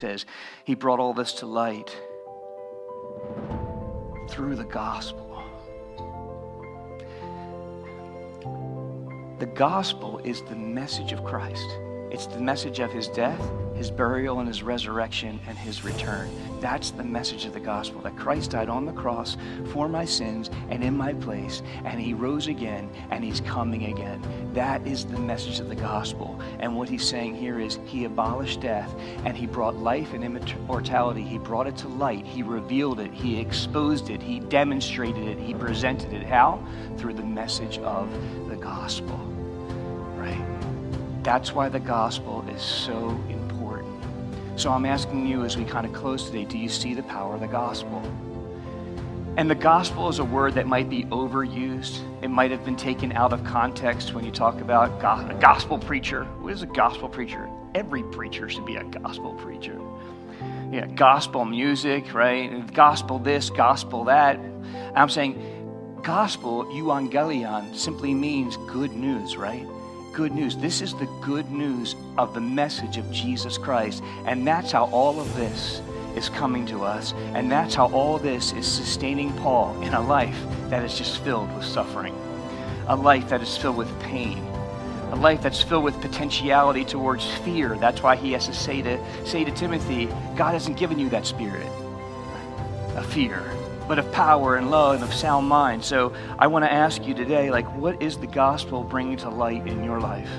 says he brought all this to light through the gospel. The gospel is the message of Christ. It's the message of his death, his burial, and his resurrection, and his return. That's the message of the gospel, that Christ died on the cross for my sins and in my place, and he rose again, and he's coming again. That is the message of the gospel. And what he's saying here is he abolished death, and he brought life and immortality. He brought it to light. He revealed it. He exposed it. He demonstrated it. He presented it. How? Through the message of the gospel, right? That's why the gospel is so important. So I'm asking you as we kind of close today, do you see the power of the gospel? And the gospel is a word that might be overused. It might have been taken out of context when you talk about a gospel preacher. What is a gospel preacher? Every preacher should be a gospel preacher. Yeah, gospel music, right? Gospel this, gospel that. I'm saying gospel, euangelion, simply means good news, right? Good news. This is the good news of the message of Jesus Christ. And that's how all of this is coming to us. And that's how all this is sustaining Paul in a life that is just filled with suffering. A life that is filled with pain. A life that's filled with potentiality towards fear. That's why he has to say to Timothy, God hasn't given you that spirit of fear, but of power and love and of sound mind. So I want to ask you today, what is the gospel bringing to light in your life?